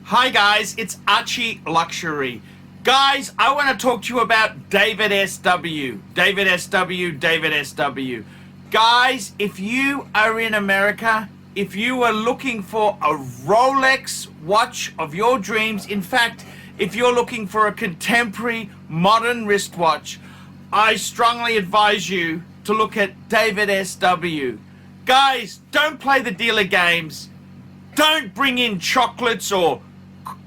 Hi guys, it's ArchieLuxury. Guys, I want to talk to you about David SW. David SW, David SW. Guys, if you are in America, if you are looking for a Rolex watch of your dreams, in fact, if you're looking for a contemporary modern wristwatch, I strongly advise you to look at David SW. Guys, don't play the dealer games. Don't bring in chocolates or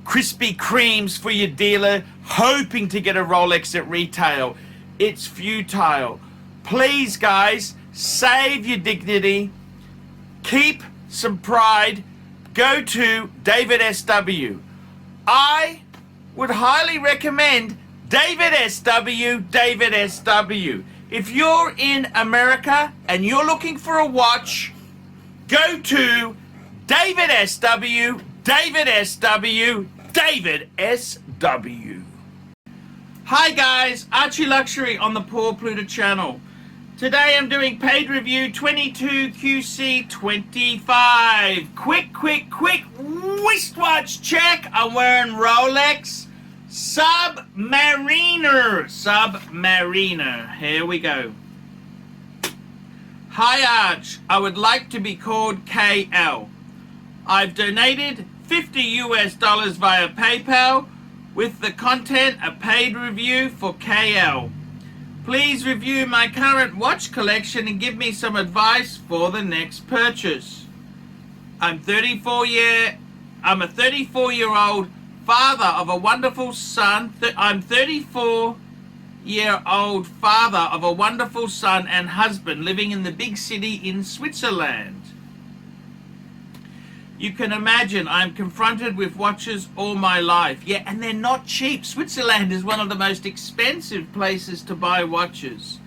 Krispy Kremes for your dealer hoping to get a Rolex at retail. It's futile. Please, guys, save your dignity. Keep some pride. Go to David SW. I would highly recommend David SW, David SW. If you're in America and you're looking for a watch, go to David SW, David SW, David SW. Hi guys, ArchieLuxury on the Poor Pluta channel. Today I'm doing paid review 22QC25. Quick wristwatch check. I'm wearing Rolex Submariner. Here we go. Hi Arch, I would like to be called KL. I've donated $50 via PayPal with the content a paid review for KL. Please review my current watch collection and give me some advice for the next purchase. I'm a 34-year-old father of a wonderful son. I'm 34-year-old father of a wonderful son and husband living in the big city in Switzerland. You can imagine I'm confronted with watches all my life. Yeah, and they're not cheap. Switzerland is one of the most expensive places to buy watches.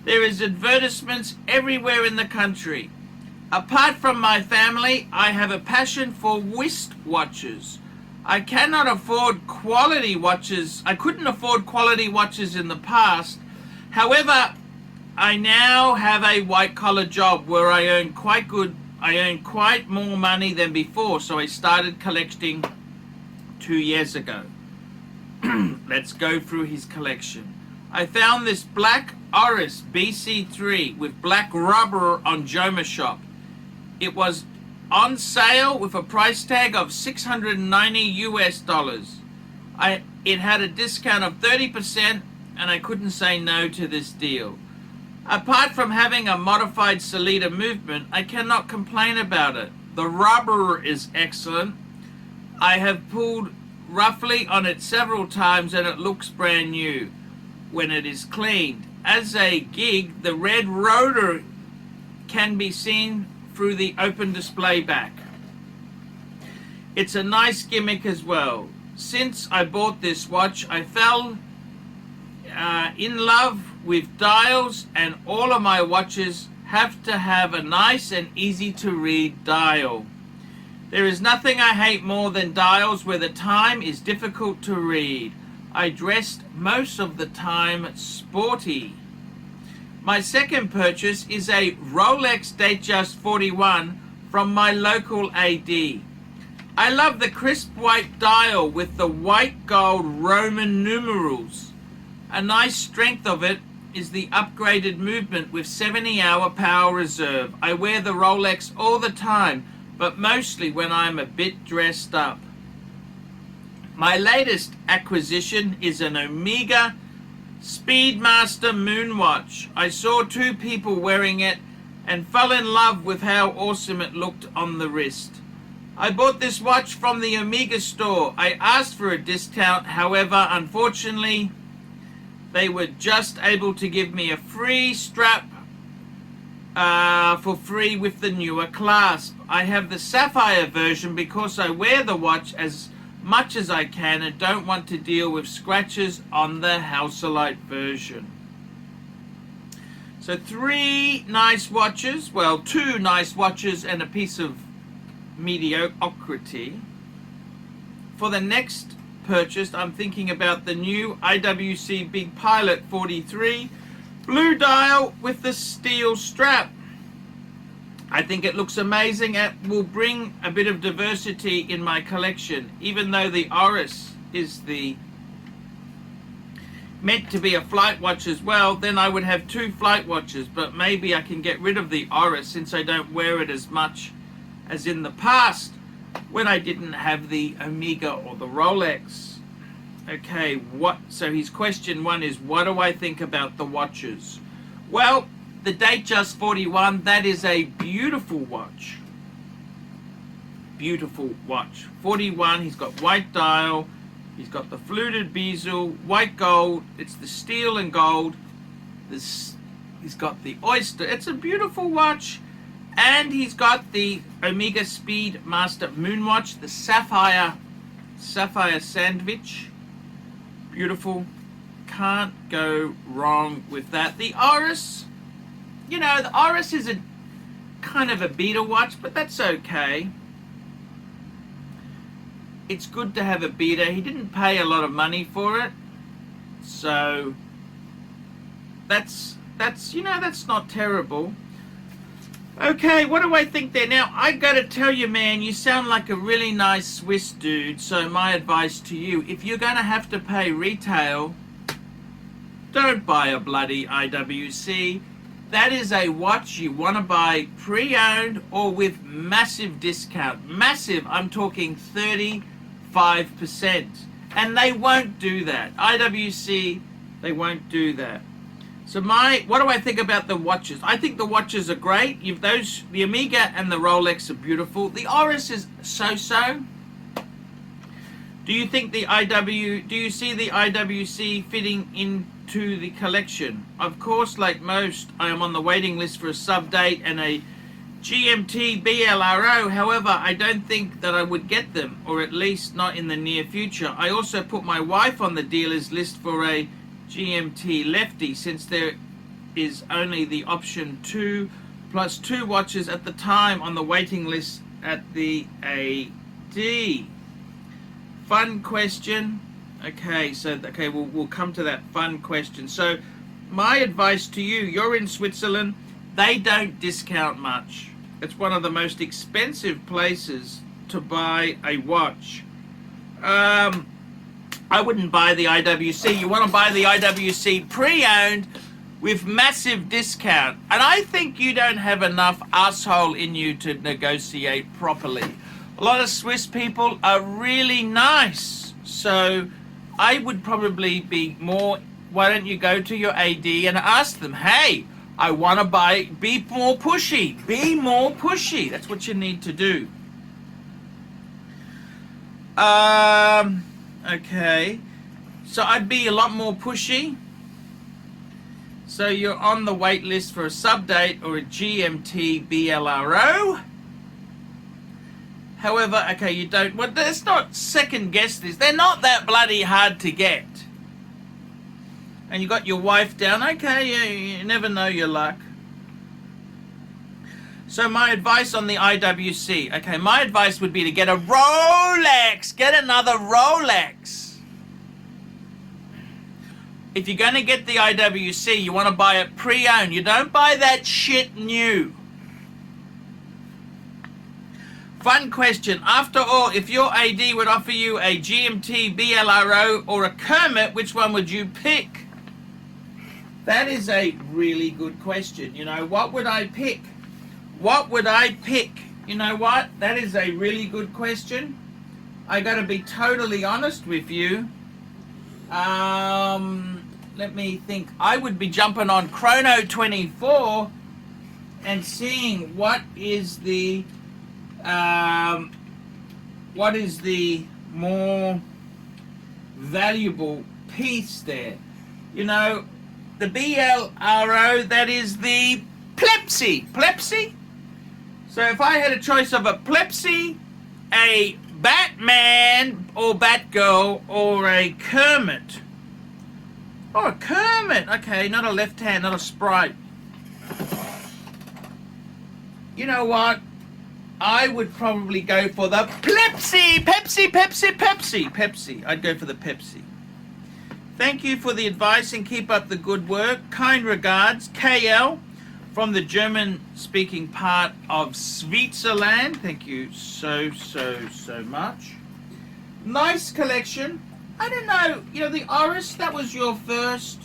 There is advertisements everywhere in the country. Apart from my family, I have a passion for wrist watches. I cannot afford quality watches. I couldn't afford quality watches in the past. However, I now have a white-collar job where I earn quite more money than before, so I started collecting 2 years ago. Let's go through his collection. I found this black Oris BC3 with black rubber on Joma Shop. It was on sale with a price tag of $690 US. It had a discount of 30% and I couldn't say no to this deal. Apart from having a modified Salida movement, I cannot complain about it. The rubber is excellent. I have pulled roughly on it several times and it looks brand new when it is cleaned. As a gig, the red rotor can be seen through the open display back. It's a nice gimmick as well. Since I bought this watch, I fell in love with dials, and all of my watches have to have a nice and easy to read dial. There is nothing I hate more than dials where the time is difficult to read. I dressed most of the time sporty. My second purchase is a Rolex Datejust 41 from my local AD. I love the crisp white dial with the white gold Roman numerals. A nice strength of it is the upgraded movement with 70-hour power reserve. I wear the Rolex all the time, but mostly when I'm a bit dressed up. My latest acquisition is an Omega Speedmaster Moonwatch. I saw 2 people wearing it and fell in love with how awesome it looked on the wrist. I bought this watch from the Omega store. I asked for a discount, however, unfortunately, they were just able to give me a free strap for free with the newer clasp. I have the sapphire version because I wear the watch as much as I can and don't want to deal with scratches on the Hauselite version. So 3 nice watches, well 2 nice watches and a piece of mediocrity. For the next purchase, I'm thinking about the new IWC Big Pilot 43 blue dial with the steel strap. I think it looks amazing. It will bring a bit of diversity in my collection, even though the Oris is meant to be a flight watch as well. Then I would have 2 flight watches, but maybe I can get rid of the Oris since I don't wear it as much as in the past when I didn't have the Omega or the Rolex. Okay, so his question 1 is, what do I think about the watches? Well, the Datejust 41, that is a beautiful watch. Beautiful watch. 41, he's got white dial, he's got the fluted bezel, white gold, it's the steel and gold. He's got the oyster. It's a beautiful watch. And he's got the Omega Speedmaster Moonwatch, the sapphire sandwich. Beautiful. Can't go wrong with that. The Oris, you know, the Oris is a kind of a beta watch, but that's okay. It's good to have a beta. He didn't pay a lot of money for it, so that's not terrible. Okay, what do I think there? Now, I gotta tell you, man, you sound like a really nice Swiss dude, so my advice to you, if you're gonna have to pay retail, don't buy a bloody IWC. That is a watch you want to buy pre-owned or with massive discount. Massive, I'm talking 35%. And they won't do that. IWC, they won't do that. So what do I think about the watches? I think the watches are great. The Omega and the Rolex are beautiful. The Oris is so-so. Do you see the IWC fitting into the collection? Of course, like most, I am on the waiting list for a sub-date and a GMT BLRO. However, I don't think that I would get them, or at least not in the near future. I also put my wife on the dealer's list for a GMT Lefty, since there is only the option 2 plus 2 watches at the time on the waiting list at the AD. Fun question. Okay, we'll come to that fun question. So my advice to you, you're in Switzerland, they don't discount much. It's one of the most expensive places to buy a watch. I wouldn't buy the IWC. You want to buy the IWC pre-owned with massive discount. And I think you don't have enough asshole in you to negotiate properly. A lot of Swiss people are really nice. So I would probably be more, why don't you go to your AD and ask them, hey, I want to buy, be more pushy. Be more pushy. That's what you need to do. Okay. So I'd be a lot more pushy. So you're on the wait list for a sub-date or a GMT BLRO. However, okay, you don't, well, let's not second guess this. They're not that bloody hard to get. And you got your wife down. Okay, you never know your luck. So my advice on the IWC. Okay, my advice would be to get a Rolex. Get another Rolex. If you're going to get the IWC, you want to buy it pre-owned. You don't buy that shit new. Fun question. After all, if your AD would offer you a GMT BLRO or a Kermit, which one would you pick? That is a really good question. You know, what would I pick? What would I pick? You know what? That is a really good question. I got to be totally honest with you. Let me think. I would be jumping on Chrono 24 and seeing what is the more valuable piece there. You know, the BLRO, that is the Plepsy. So if I had a choice of a Plepsy, a Batman or Batgirl, or a Kermit. Oh, a Kermit. Okay, not a left hand, not a Sprite. You know what? I would probably go for the Pepsi. I'd go for the Pepsi. Thank you for the advice and keep up the good work. Kind regards, KL. from the German-speaking part of Switzerland. Thank you so much. Nice collection. I don't know, you know, the Oris, that was your first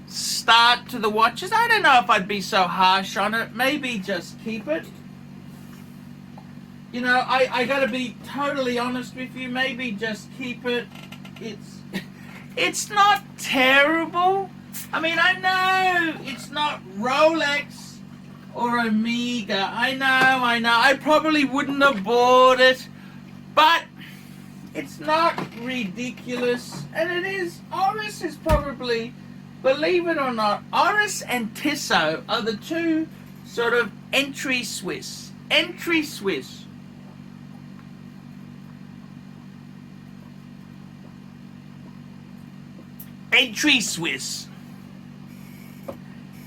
start to the watches. I don't know if I'd be so harsh on it. Maybe just keep it. You know, I gotta be totally honest with you. Maybe just keep it. It's not terrible. I mean, I know it's not Rolex or Omega. I know. I probably wouldn't have bought it, but it's not ridiculous. And it is. Oris is probably, believe it or not, Oris and Tissot are the two sort of entry Swiss. Entry Swiss. Entry Swiss.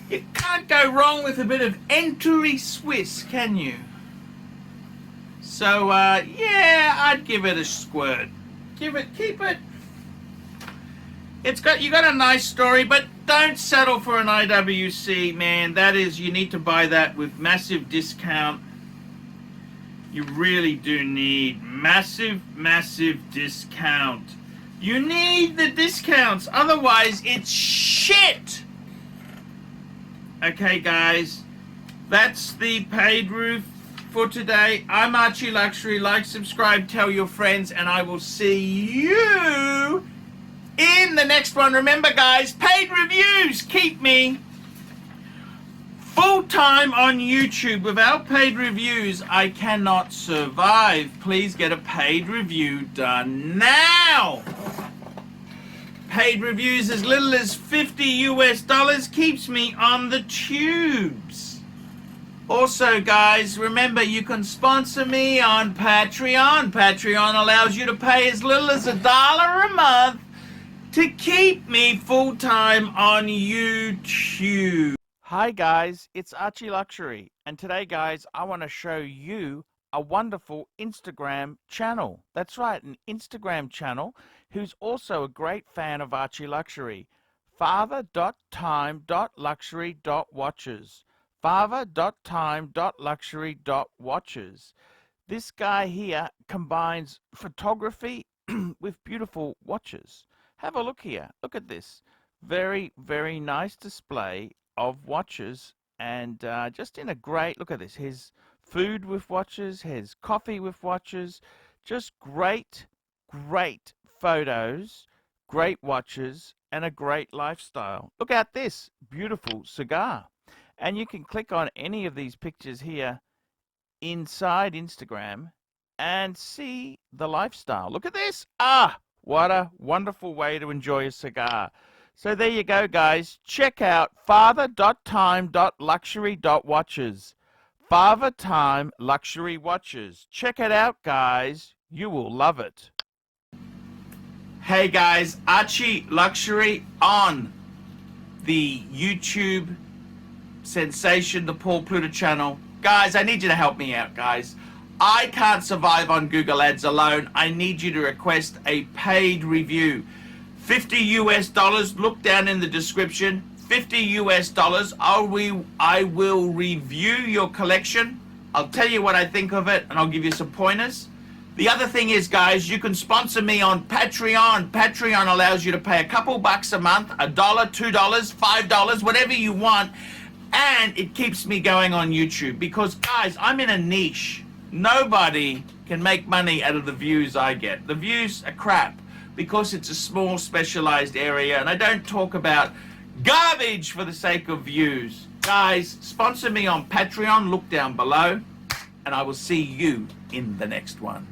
You can't go wrong with a bit of entry Swiss, can you? So, yeah, I'd give it a squirt. Keep it. You got a nice story, but don't settle for an IWC, man. That is, you need to buy that with massive discount. You really do need massive discount. You need the discounts, otherwise it's shit. Okay, guys, that's the paid roof for today. I'm ArchieLuxury. Like, subscribe, tell your friends, and I will see you in the next one. Remember, guys, paid reviews keep me full-time on YouTube. Without paid reviews, I cannot survive. Please get a paid review done now. Paid reviews as little as $50 keeps me on the tubes. Also, guys, remember you can sponsor me on Patreon. Patreon allows you to pay as little as $1 a month to keep me full-time on YouTube. Hi guys, it's ArchieLuxury, and today, guys, I want to show you a wonderful Instagram channel. That's right, an Instagram channel who's also a great fan of ArchieLuxury. father.time.luxury.watches. father.time.luxury.watches. This guy here combines photography with beautiful watches. Have a look here. Look at this. Very nice display of watches, and just in a great, look at this, his food with watches, his coffee with watches, just great photos, great watches, and a great lifestyle. Look at this beautiful cigar, and you can click on any of these pictures here inside Instagram and see the lifestyle. Look at this. What a wonderful way to enjoy a cigar. So there you go, guys. Check out father.time.luxury.watches. Father Time Luxury Watches. Check it out, guys. You will love it. Hey, guys. ArchieLuxury on the YouTube sensation, the Paul Pluta channel. Guys, I need you to help me out, guys. I can't survive on Google Ads alone. I need you to request a paid review. $50. Look down in the description. $50. I will review your collection. I'll tell you what I think of it, and I'll give you some pointers. The other thing is, guys, you can sponsor me on Patreon. Patreon allows you to pay a couple bucks a month, $1, $2, $5, whatever you want, and it keeps me going on YouTube because, guys, I'm in a niche. Nobody can make money out of the views I get. The views are crap because it's a small specialized area, and I don't talk about garbage for the sake of views. Guys, sponsor me on Patreon. Look down below, and I will see you in the next one.